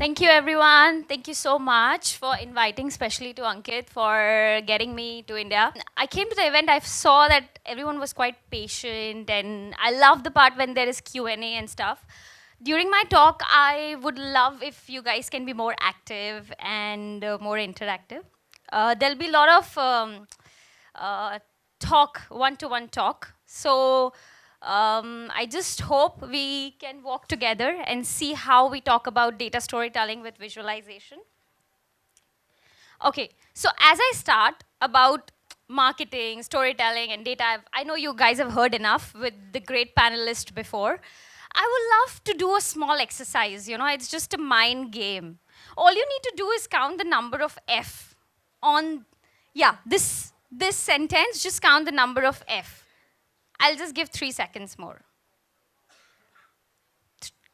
Thank you, everyone. Thank you so much for inviting, especially to Ankit, for getting me to India. I came to the event. I saw that everyone was quite patient, and I love the part when there is Q&A and stuff. During my talk, I would love if you guys can be more active and more interactive. There'll be a lot of uh, talk, one-to-one talk. So I just hope we can walk together and see how we talk about data storytelling with visualization. Okay, so as I start about marketing, storytelling, and data, I know you guys have heard enough with the great panelist before. I would love to do a small exercise. It's just a mind game. All you need to do is count the number of F on, yeah, this sentence. Just count the number of F. I'll just give 3 seconds more.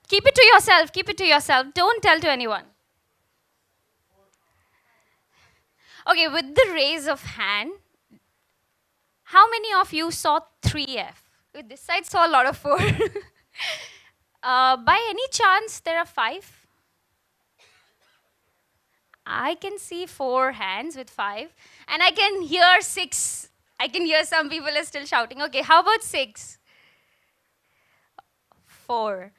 Keep it to yourself. Keep it to yourself. Don't tell to anyone. Okay, with the raise of hand, how many of you saw 3F? This side saw a lot of 4. By any chance, there are 5? I can see 4 hands with 5, and I can hear 6. I can hear some people are still shouting. Okay, how about 6? 4.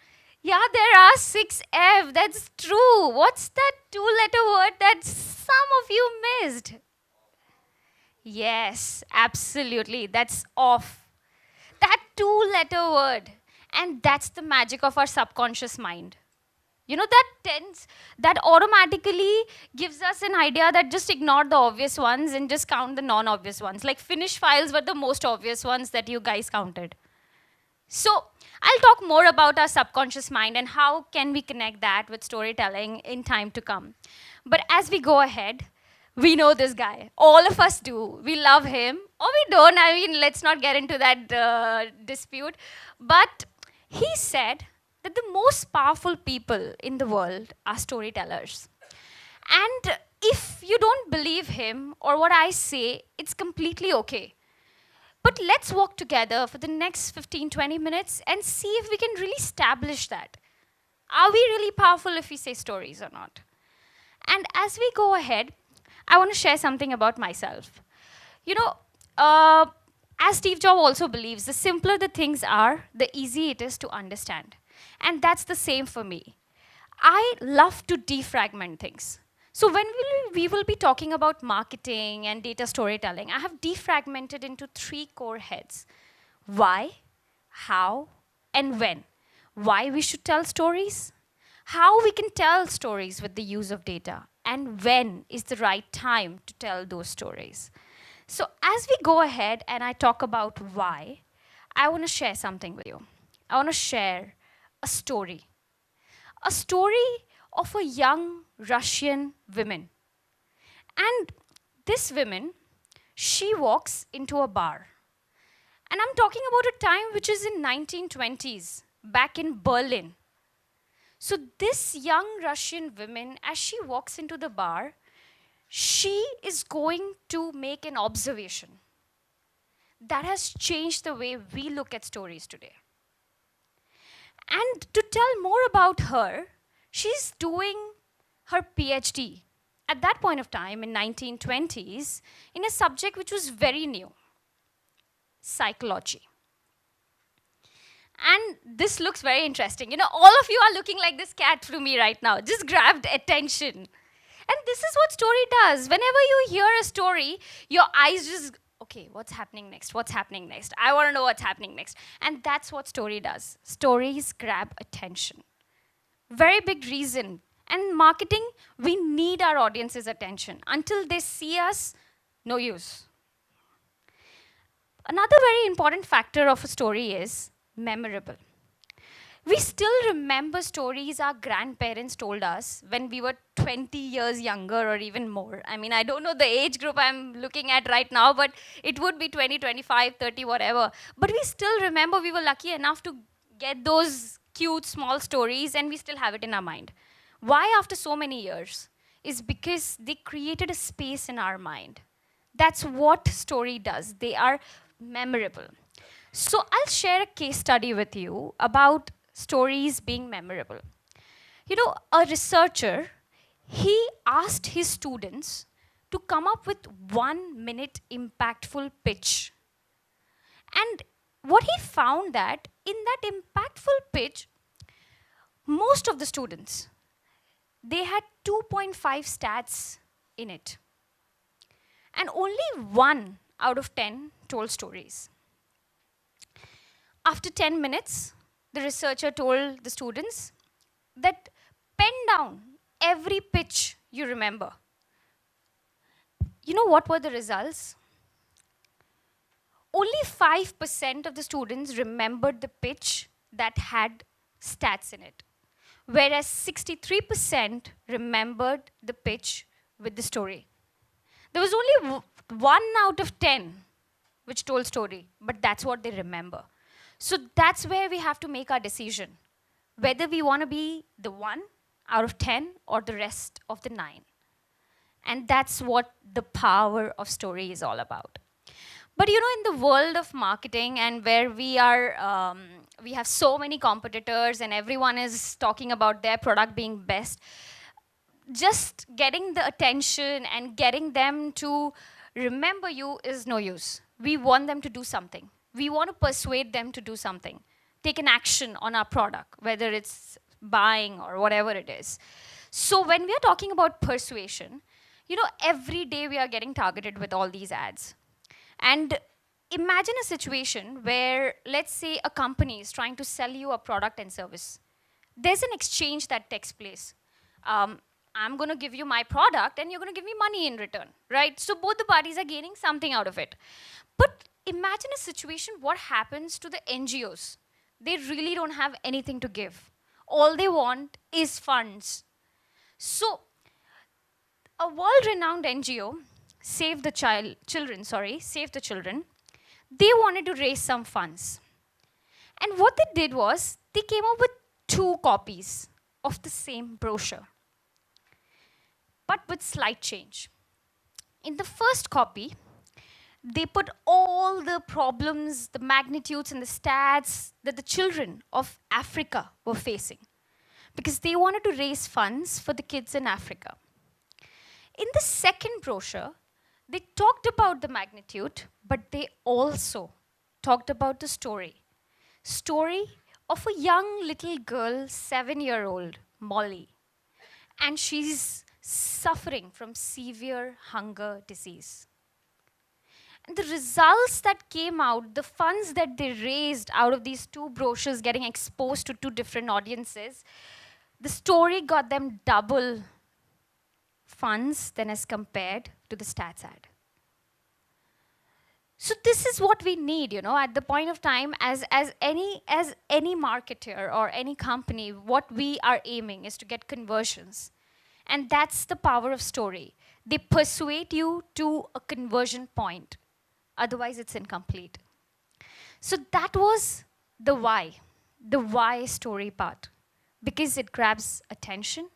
Yeah, there are 6F. That's true. What's that 2-letter word that some of you missed? Yes, absolutely. That's off. That 2-letter word. And that's the magic of our subconscious mind. That tense, that automatically gives us an idea that just ignore the obvious ones and just count the non-obvious ones. Like Finnish files were the most obvious ones that you guys counted. So I'll talk more about our subconscious mind and how can we connect that with storytelling in time to come. But as we go ahead, we know this guy. All of us do. We love him, or we don't. I mean, let's not get into that dispute. But he said that the most powerful people in the world are storytellers. And if you don't believe him or what I say, it's completely okay. But let's walk together for the next 15-20 minutes and see if we can really establish that. Are we really powerful if we say stories or not? And as we go ahead, I want to share something about myself. You know, as Steve Jobs also believes, the simpler the things are, the easier it is to understand. And that's the same for me. I love to defragment things. So when we will be talking about marketing and data storytelling, I have defragmented into 3 core heads. Why, how, and when. Why we should tell stories, how we can tell stories with the use of data, and when is the right time to tell those stories. So as we go ahead and I talk about why, I want to share something with you. I want to share a story. A story of a young Russian woman. And this woman, she walks into a bar. And I'm talking about a time which is in 1920s, back in Berlin. So this young Russian woman, as she walks into the bar, she is going to make an observation that has changed the way we look at stories today. And to tell more about her, she's doing her PhD at that point of time in 1920s in a subject which was very new, psychology. And this looks very interesting. All of you are looking like this cat to me right now. Just grabbed attention. And this is what story does. Whenever you hear a story, your eyes just, okay, what's happening next? What's happening next? I want to know what's happening next. And that's what story does. Stories grab attention. Very big reason. And marketing, we need our audience's attention. Until they see us, no use. Another very important factor of a story is memorable. We still remember stories our grandparents told us when we were 20 years younger or even more. I mean, I don't know the age group I'm looking at right now, but it would be 20, 25, 30, whatever. But we still remember we were lucky enough to get those cute small stories and we still have it in our mind. Why after so many years? Is because they created a space in our mind. That's what story does. They are memorable. So I'll share a case study with you about stories being memorable. A researcher, he asked his students to come up with 1 minute impactful pitch. And what he found that in that impactful pitch, most of the students, they had 2.5 stats in it. And only 1 out of 10 told stories. After 10 minutes, the researcher told the students that pen down every pitch you remember. You know what were the results? Only 5% of the students remembered the pitch that had stats in it, whereas 63% remembered the pitch with the story. There was only 1 out of 10 which told story, but that's what they remember. So that's where we have to make our decision, whether we want to be the 1 out of 10 or the rest of the 9. And that's what the power of story is all about. But in the world of marketing, and where we have so many competitors and everyone is talking about their product being best, just getting the attention and getting them to remember you is no use. We want them to do something. We want to persuade them to do something, take an action on our product, whether it's buying or whatever it is. So when we are talking about persuasion, every day we are getting targeted with all these ads. And imagine a situation where, let's say, a company is trying to sell you a product and service. There's an exchange that takes place. I'm going to give you my product and you're going to give me money in return, right? So both the parties are gaining something out of it. But imagine a situation, what happens to the NGOs? They really don't have anything to give. All they want is funds. So a world-renowned NGO, Save the Children, they wanted to raise some funds. And what they did was, they came up with 2 copies of the same brochure, but with slight change. In the first copy, they put all the problems, the magnitudes, and the stats that the children of Africa were facing, because they wanted to raise funds for the kids in Africa. In the second brochure, they talked about the magnitude, but they also talked about the story. Story of a young little girl, 7-year-old, Molly. And she's suffering from severe hunger disease. And the results that came out, the funds that they raised out of these 2 brochures getting exposed to 2 different audiences, the story got them double funds than as compared to the stats ad. So this is what we need, at the point of time, as any marketer or any company, what we are aiming is to get conversions. And that's the power of story. They persuade you to a conversion point. Otherwise, it's incomplete. So that was the why story part. Because it grabs attention.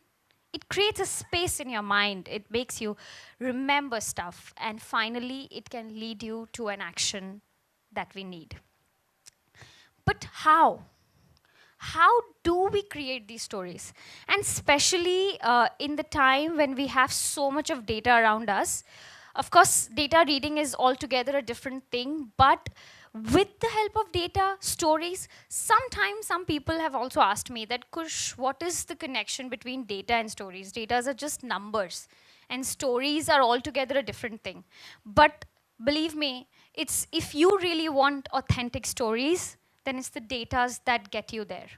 It creates a space in your mind. It makes you remember stuff. And finally, it can lead you to an action that we need. But how? How do we create these stories? And especially in the time when we have so much of data around us. Of course, data reading is altogether a different thing, but with the help of data, stories, sometimes some people have also asked me that, Kush, what is the connection between data and stories? Data are just numbers, and stories are altogether a different thing. But believe me, it's if you really want authentic stories, then it's the datas that get you there.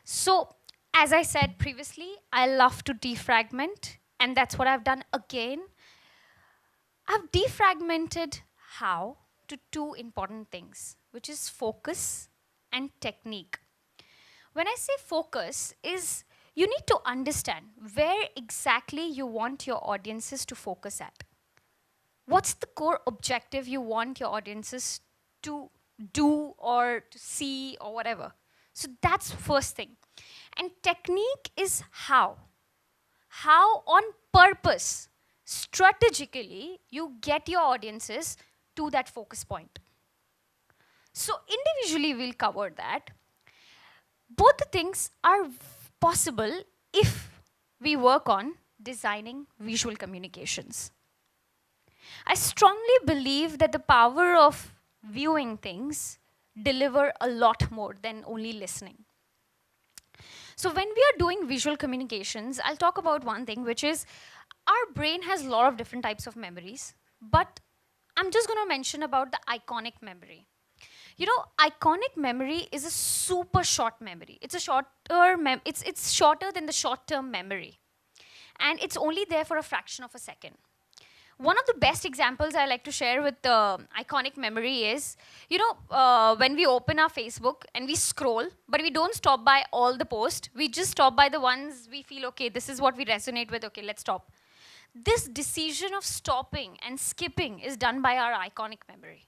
So, as I said previously, I love to defragment, and that's what I've done again. I've defragmented how to 2 important things, which is focus and technique. When I say focus, is you need to understand where exactly you want your audiences to focus at. What's the core objective you want your audiences to do or to see or whatever. So that's first thing. And technique is how. How on purpose, strategically, you get your audiences to that focus point. So individually, we'll cover that. Both the things are possible if we work on designing visual communications. I strongly believe that the power of viewing things deliver a lot more than only listening. So when we are doing visual communications, I'll talk about one thing, which is our brain has a lot of different types of memories, but I'm just going to mention about the iconic memory. You know, iconic memory is a super short memory. It's a it's shorter than the short-term memory, and it's only there for a fraction of a second. One of the best examples I like to share with iconic memory is, when we open our Facebook and we scroll, but we don't stop by all the posts. We just stop by the ones we feel, okay, this is what we resonate with, okay, let's stop. This decision of stopping and skipping is done by our iconic memory.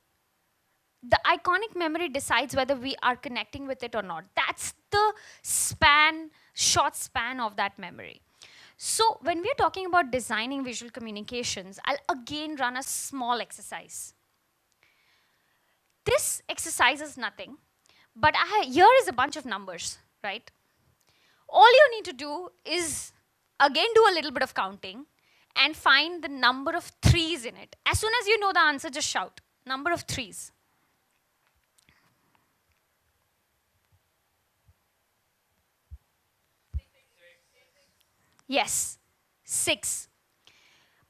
The iconic memory decides whether we are connecting with it or not. That's the short span of that memory. So when we're talking about designing visual communications, I'll again run a small exercise. This exercise is nothing, but here is a bunch of numbers, right? All you need to do is, again, do a little bit of counting and find the number of threes in it. As soon as you know the answer, just shout, number of threes. Yes, 6.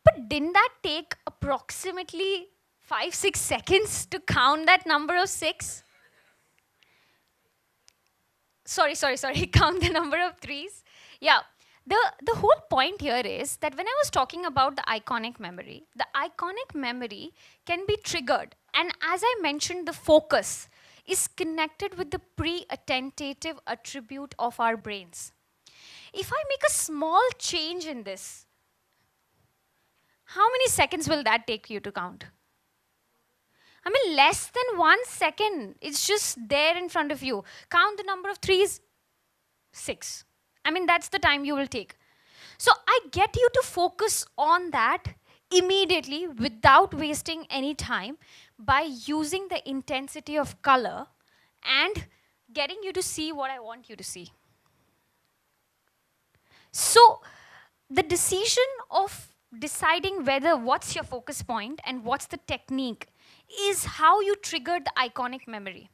But didn't that take approximately 5, 6 seconds to count that number of 6? Sorry. Count the number of threes. Yeah. The whole point here is that when I was talking about the iconic memory can be triggered. And as I mentioned, the focus is connected with the pre-attentive attribute of our brains. If I make a small change in this, how many seconds will that take you to count? I mean, less than 1 second. It's just there in front of you. Count the number of threes, 6. I mean, that's the time you will take. So I get you to focus on that immediately without wasting any time by using the intensity of color and getting you to see what I want you to see. So the decision of deciding whether what's your focus point and what's the technique is how you trigger the iconic memory.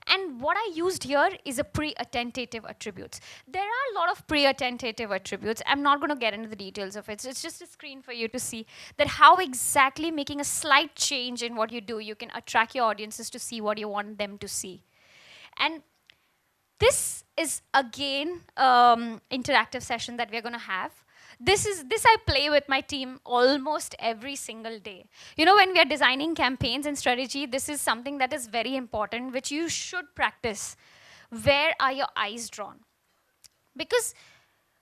And what I used here is a pre-attentive attributes. There are a lot of pre-attentive attributes. I'm not going to get into the details of it. So it's just a screen for you to see that how exactly making a slight change in what you do, you can attract your audiences to see what you want them to see. And this is again interactive session that we're going to have. This I play with my team almost every single day. You know, when we are designing campaigns and strategy, this is something that is very important, which you should practice. Where are your eyes drawn? Because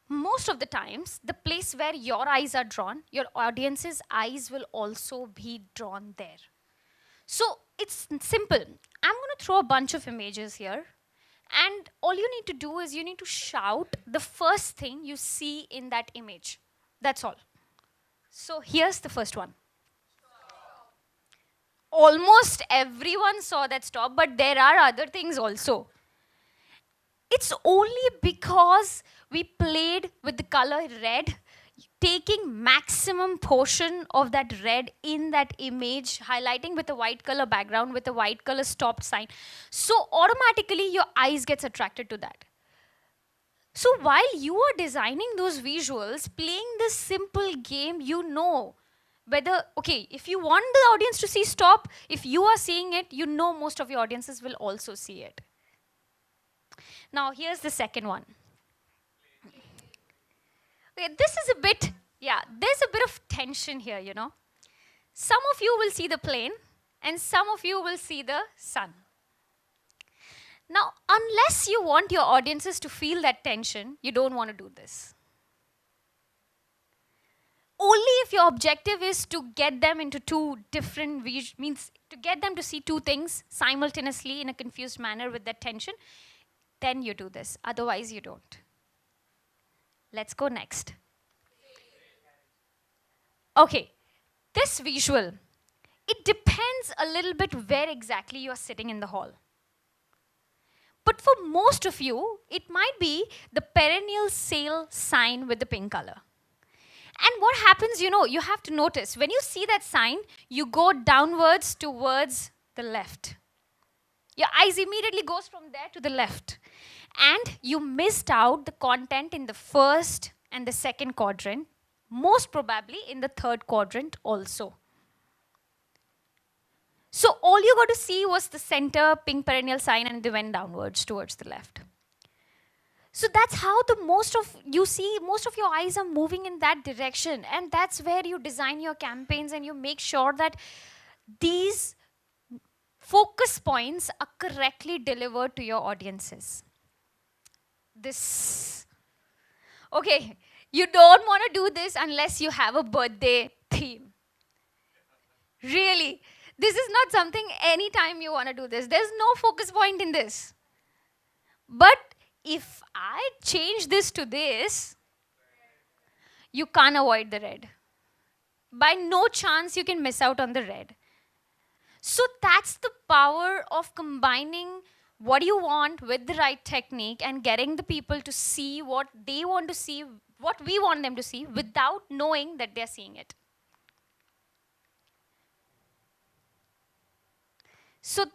most of the times, the place where your eyes are drawn, your audience's eyes will also be drawn there. So it's simple. I'm going to throw a bunch of images here. And all you need to do is you need to shout the first thing you see in that image. That's all. So here's the first one. Almost everyone saw that stop, but there are other things also. It's only because we played with the color red, taking maximum portion of that red in that image, highlighting with a white color background with a white color stopped sign. So automatically your eyes gets attracted to that. So while you are designing those visuals, playing this simple game, you know whether, okay, if you want the audience to see stop, if you are seeing it, you know most of your audiences will also see it. Now here's the second one. Okay, this is a bit, there's a bit of tension here, you know. Some of you will see the plane and some of you will see the sun. Now, unless you want your audiences to feel that tension, you don't want to do this. Only if your objective is to get them into two different means to get them to see two things simultaneously in a confused manner with that tension, then you do this. Otherwise, you don't. Let's go next. Okay, this visual, it depends a little bit where exactly you are sitting in the hall. But for most of you, it might be the perennial sale sign with the pink color. And what happens, you have to notice when you see that sign, you go downwards towards the left. Your eyes immediately goes from there to the left. And you missed out the content in the first and the second quadrant, most probably in the third quadrant also. So all you got to see was the center pink perennial sign and they went downwards towards the left. So that's how most of your eyes are moving in that direction. And that's where you design your campaigns and you make sure that these focus points are correctly delivered to your audiences. Okay, you don't want to do this unless you have a birthday theme. Really, this is not something anytime you want to do this. There's no focus point in this. But if I change this to this, you can't avoid the red. By no chance you can miss out on the red. So that's the power of combining what you want with the right technique and getting the people to see what they want to see, what we want them to see, without knowing that they're seeing it. So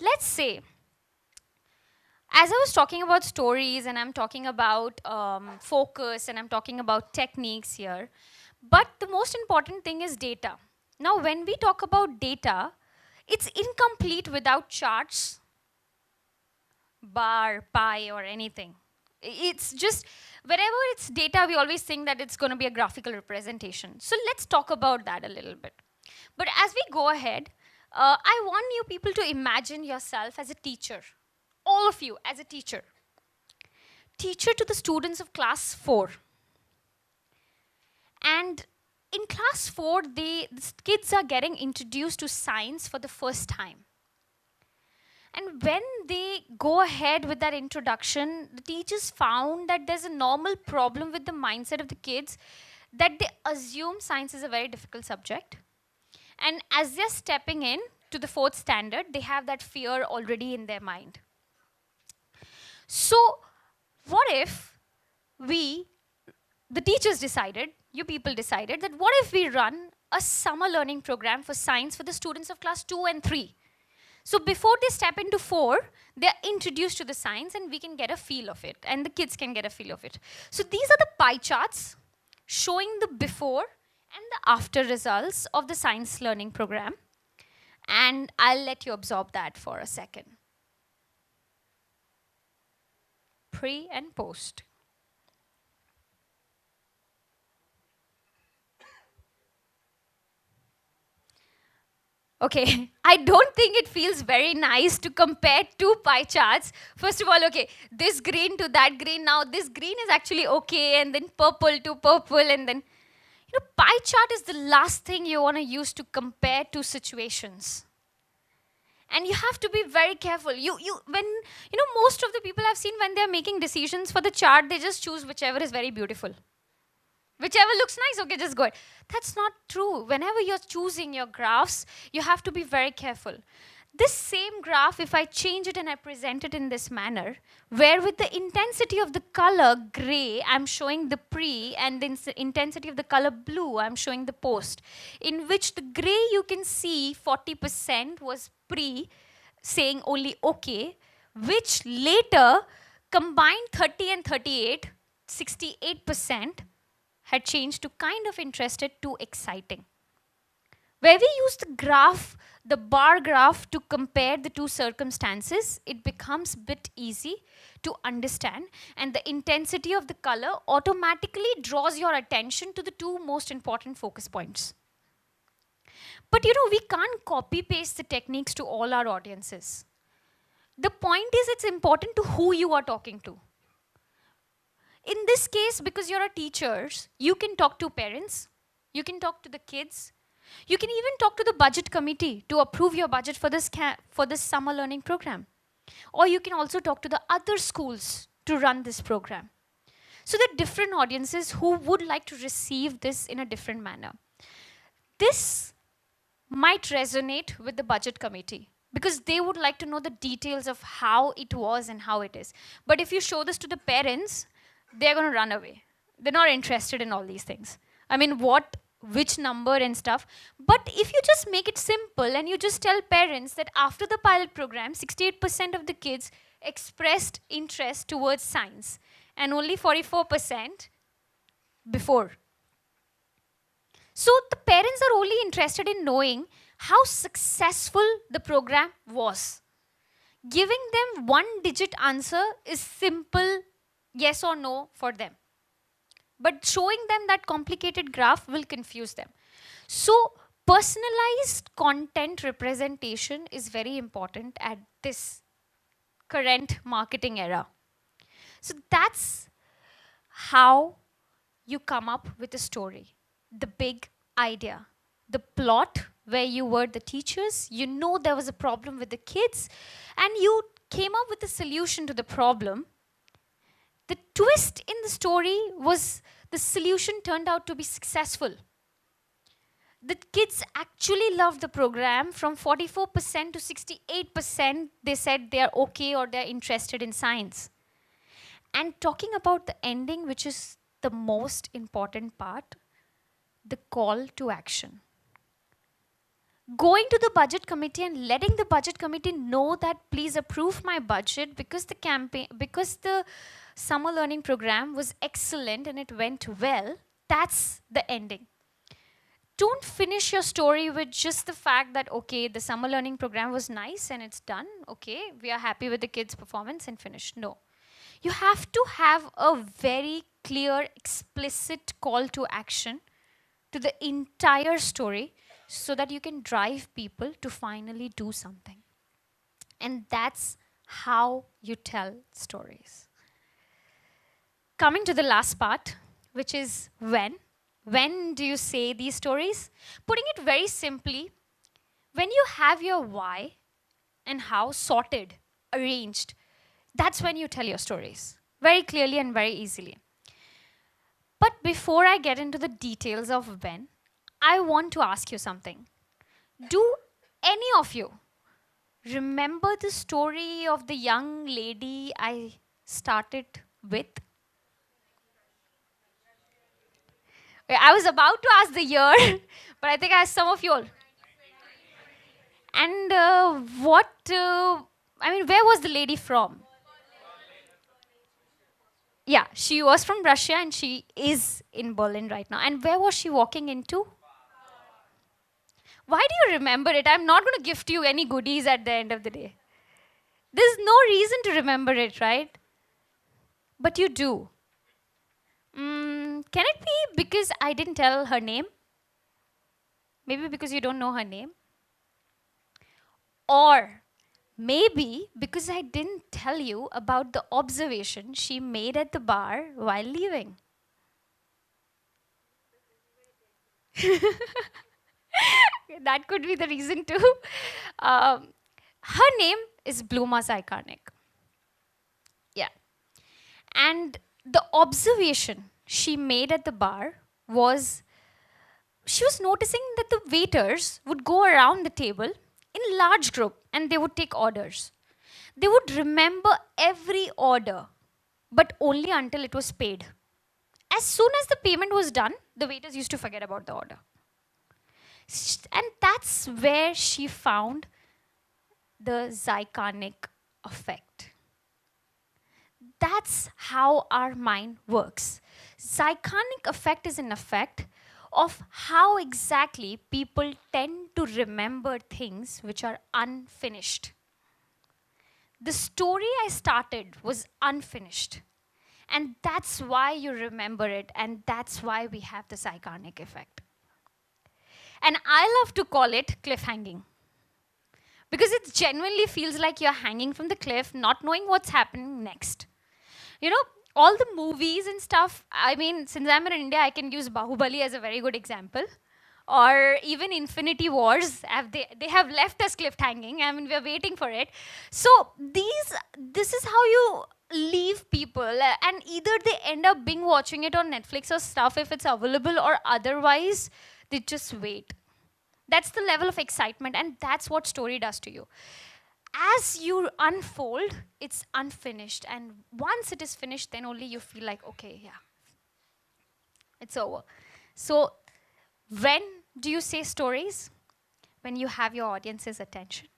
let's say, as I was talking about stories and I'm talking about focus and I'm talking about techniques here, but the most important thing is data. Now, when we talk about data, it's incomplete without charts, bar, pie, or anything. It's just, wherever it's data, we always think that it's going to be a graphical representation. So let's talk about that a little bit. But as we go ahead, I want you people to imagine yourself as a teacher. All of you as a teacher. Teacher to the students of class 4. And in class 4, the kids are getting introduced to science for the first time. And when they go ahead with that introduction, the teachers found that there's a normal problem with the mindset of the kids, that they assume science is a very difficult subject. And as they're stepping in to the 4th standard, they have that fear already in their mind. So what if the teachers decided, you people decided, that what if we run a summer learning program for science for the students of class 2 and 3? So before they step into 4, they're introduced to the science and we can get a feel of it. And the kids can get a feel of it. So these are the pie charts showing the before and the after results of the science learning program. And I'll let you absorb that for a second. Pre and post. Okay, I don't think it feels very nice to compare two pie charts. First of all, okay, this green to that green. Now this green is actually okay, and then purple to purple, and then, pie chart is the last thing you want to use to compare two situations. And you have to be very careful. Most of the people I've seen, when they're making decisions for the chart, they just choose whichever is very beautiful. Whichever looks nice, okay, just go ahead. That's not true. Whenever you're choosing your graphs, you have to be very careful. This same graph, if I change it and I present it in this manner, where with the intensity of the color gray, I'm showing the pre, and the intensity of the color blue, I'm showing the post, in which the gray you can see 40% was pre, saying only okay, which later combined 30 and 38, 68%, had changed to kind of interested to exciting. Where we use the graph, the bar graph, to compare the two circumstances, it becomes a bit easy to understand, and the intensity of the color automatically draws your attention to the two most important focus points. But we can't copy paste the techniques to all our audiences. The point is, it's important to who you are talking to. In this case, because you're a teacher, you can talk to parents, you can talk to the kids, you can even talk to the budget committee to approve your budget for this summer learning program. Or you can also talk to the other schools to run this program. So there are different audiences who would like to receive this in a different manner. This might resonate with the budget committee. because they would like to know the details of how it was and how it is. But if you show this to the parents, they're going to run away. They're not interested in all these things. I mean, what, which number and stuff. But if you just make it simple and you just tell parents that after the pilot program, 68% of the kids expressed interest towards science and only 44% before. So the parents are only interested in knowing how successful the program was. Giving them one digit answer is simple yes or no for them. But showing them that complicated graph will confuse them. So personalized content representation is very important at this current marketing era. So that's how you come up with a story, the big idea, the plot where you were the teachers, you know there was a problem with the kids, and you came up with a solution to the problem. The twist in the story was the solution turned out to be successful. The kids actually loved the program. From 44% to 68%, they said they are okay or they're interested in science. And talking about the ending, which is the most important part, the call to action. Going to the budget committee and letting the budget committee know that please approve my budget because the summer learning program was excellent and it went well. That's the ending. Don't finish your story with just the fact that, okay, the summer learning program was nice and it's done. Okay, we are happy with the kids' performance and finish. No. You have to have a very clear, explicit call to action to the entire story so that you can drive people to finally do something. And that's how you tell stories. Coming to the last part, which is when. When do you say these stories? Putting it very simply, when you have your why and how sorted, arranged, that's when you tell your stories very clearly and very easily. But before I get into the details of when, I want to ask you something. Do any of you remember the story of the young lady I started with? I was about to ask the year, but I think I asked some of you all. And where was the lady from? Yeah, she was from Russia and she is in Berlin right now. And where was she walking into? Why do you remember it? I'm not going to gift you any goodies at the end of the day. There's no reason to remember it, right? But you do. Can it be because I didn't tell her name? Maybe because you don't know her name? Or maybe because I didn't tell you about the observation she made at the bar while leaving. That could be the reason too. Her name is Bluma Zykarnik. Yeah. And the observation she made at the bar was she was noticing that the waiters would go around the table in large group and they would take orders. They would remember every order, but only until it was paid. As soon as the payment was done, the waiters used to forget about the order. And that's where she found the Zykarnik effect. That's how our mind works. Zykarnik effect is an effect of how exactly people tend to remember things which are unfinished. The story I started was unfinished. And that's why you remember it, and that's why we have the Zykarnik effect. And I love to call it cliffhanging. Because it genuinely feels like you're hanging from the cliff, not knowing what's happening next. You know, all the movies and stuff, I mean, since I'm in India, I can use Bahubali as a very good example. Or even Infinity Wars, they have left us cliffhanging. I mean, we're waiting for it. So this is how you leave people. And either they end up being watching it on Netflix or stuff if it's available, or otherwise, they just wait. That's the level of excitement, and that's what story does to you. As you unfold, it's unfinished, and once it is finished, then only you feel like, okay, yeah, it's over. So, when do you say stories? When you have your audience's attention.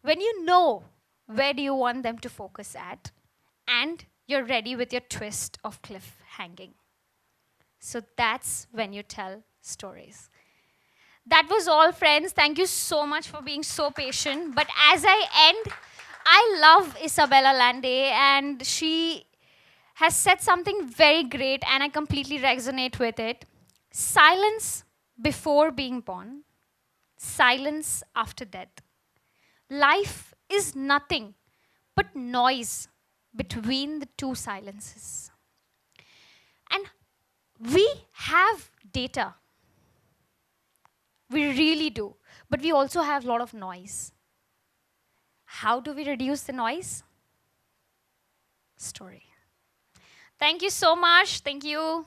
When you know where do you want them to focus at, and you're ready with your twist of cliff hanging. So that's when you tell stories. That was all, friends. Thank you so much for being so patient. But as I end, I love Isabella Lande, and she has said something very great, and I completely resonate with it. Silence before being born, silence after death. Life is nothing but noise between the two silences. And we have data. We really do. But we also have a lot of noise. How do we reduce the noise? Story. Thank you so much. Thank you.